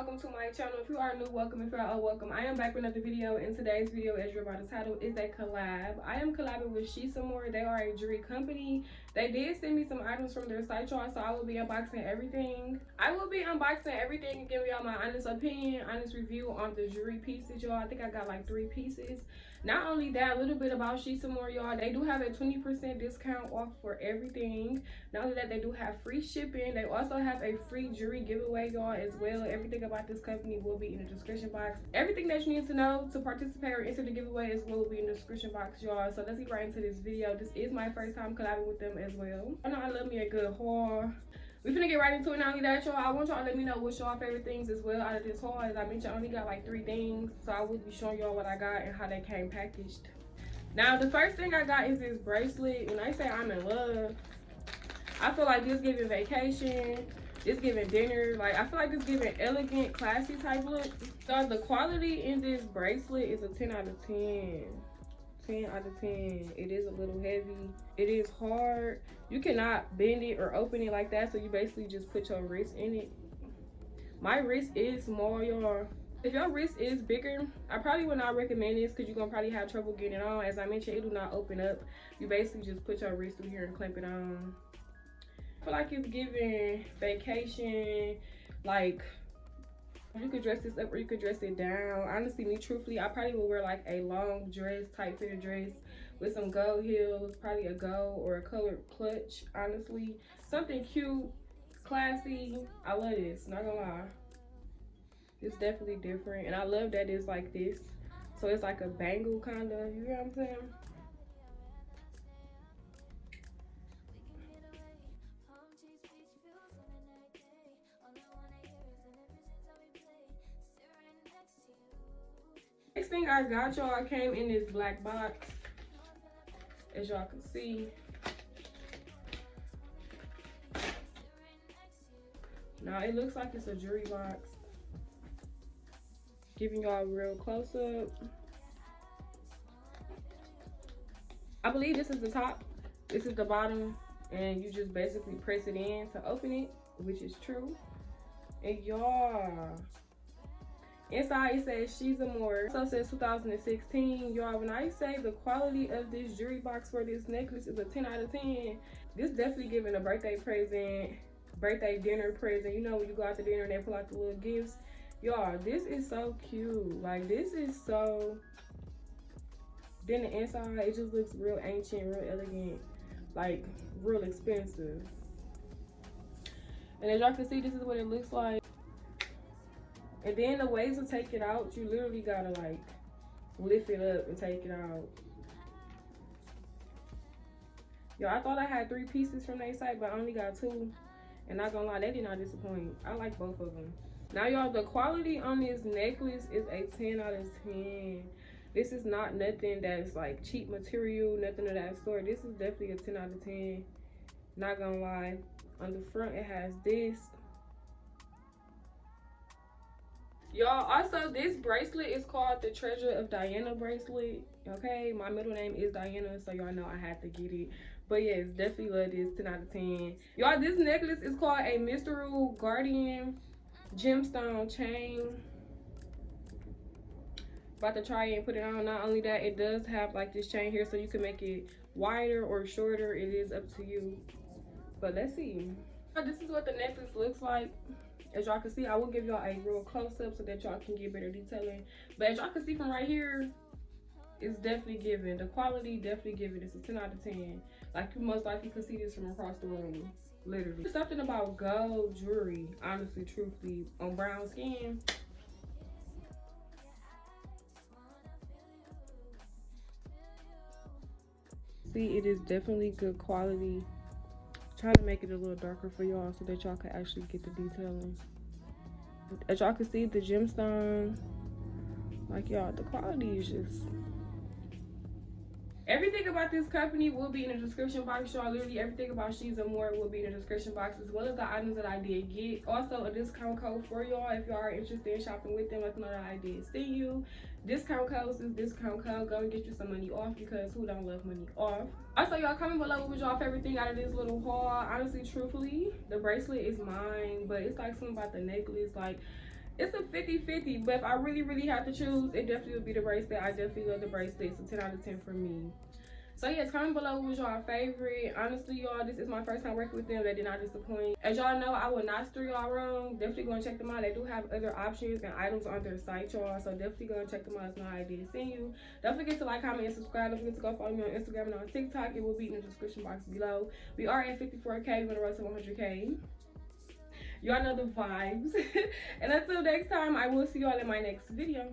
welcome to my channel. If you are new, welcome. If you are old, welcome. I am back with another video. In today's video, as you're about to title, is a collab. I am collabing with Shesamore. They are a jewelry company. They did send me some items from their site, y'all, so I will be unboxing everything. I will be unboxing everything and giving y'all my honest opinion, honest review on the jewelry pieces, y'all. I think I got like 3 pieces. Not only that, a little bit about Shesamore, y'all. They do have a 20% discount off for everything. Not only that, they do have free shipping. They also have a free jewelry giveaway, y'all, as well. Everything about this company will be in the description box. Everything that you need to know to participate or enter the giveaway as well will be in the description box, y'all. So let's get right into this video. This is my first time collabing with them as well. I know I love me a good haul. We're finna get right into it. Not only that, y'all, I want y'all to let me know what's y'all favorite things as well out of this haul. As I mentioned, I only got like 3 things, so I will be showing y'all what I got and how they came packaged. Now, the first thing I got is this bracelet. When I say I'm in love, I feel like this giving vacation, this giving dinner. Like, I feel like this giving elegant, classy type look. So the quality in this bracelet is a 10 out of 10. 10 out of 10. It is a little heavy. It is hard. You cannot bend it or open it like that, so you basically just put your wrist in it. My wrist is small, y'all. If your wrist is bigger, I probably would not recommend this because you're gonna probably have trouble getting it on. As I mentioned, it do not open up. You basically just put your wrist through here and clamp it on. I feel like it's giving vacation. Like, you could dress this up or you could dress it down. Honestly, me, truthfully, I probably would wear like a long dress, tight fitted dress with some gold heels, probably a gold or a colored clutch. Honestly, something cute, classy. I love this, not gonna lie. It's definitely different, and I love that it's like this. So it's like a bangle kind of, you know what I'm saying? Next thing I got, y'all, I came in this black box, as y'all can see. Now it looks like it's a jewelry box. Giving y'all a real close up. I believe this is the top, this is the bottom, and you just basically press it in to open it, which is true. And y'all, inside it says Shesamore. So it says 2016. Y'all, when I say the quality of this jewelry box for this necklace is a 10 out of 10, this definitely giving a birthday present, birthday dinner present. You know, when you go out to dinner and they pull out the little gifts. Y'all, this is so cute. Like, this is so, then the inside, it just looks real ancient, real elegant, like real expensive. And as y'all can see, this is what it looks like. And then the way to take it out, you literally gotta like lift it up and take it out. Yo, I thought I had 3 pieces from their site, but I only got 2. And not gonna lie, they did not disappoint. I like both of them. Now, y'all, the quality on this necklace is a 10 out of 10. This is not nothing that's like cheap material, nothing of that sort. This is definitely a 10 out of 10. Not gonna lie. On the front, it has this. Y'all, also, this bracelet is called the Treasure of Diana bracelet. Okay, my middle name is Diana, so y'all know I had to get it. But yes, definitely love this, 10 out of 10. Y'all, this necklace is called a Mystery Guardian gemstone chain. About to try and put it on. Not only that, it does have like this chain here, so you can make it wider or shorter. It is up to you. But let's see. This is what the necklace looks like. As y'all can see, I will give y'all a real close-up so that y'all can get better detailing. But as y'all can see from right here, it's definitely given. The quality definitely given. It's a 10 out of 10. Like, you most likely could see this from across the room. Literally. There's something about gold jewelry, honestly, truthfully, on brown skin. See, it is definitely good quality. Trying to make it a little darker for y'all so that y'all can actually get the detailing. As y'all can see, the gemstone, like, y'all, the quality is just, everything about this company will be in the description box, y'all. Literally everything about Shesamore will be in the description box, as well as the items that I did get. Also, a discount code for y'all if y'all are interested in shopping with them. Let them know that I did see you. Discount code is discount code. Go and get you some money off, because who don't love money off? Also, y'all, comment below what was y'all favorite thing out of this little haul. Honestly, truthfully, the bracelet is mine, but it's like something about the necklace. Like, it's a 50-50, but if I really have to choose, it definitely would be the bracelet. I definitely love the bracelet, so 10 out of 10 for me. So yes, comment below what was y'all favorite. Honestly, y'all, this is my first time working with them. They did not disappoint. As y'all know, I will not steer y'all wrong. Definitely go and check them out. They do have other options and items on their site, y'all. So definitely go and check them out. It's my idea to see you. Don't forget to like, comment, and subscribe. Don't forget to go follow me on Instagram and on TikTok. It will be in the description box below. We are at 54K. We're on the road to 100K. Y'all know the vibes. And until next time, I will see y'all in my next video.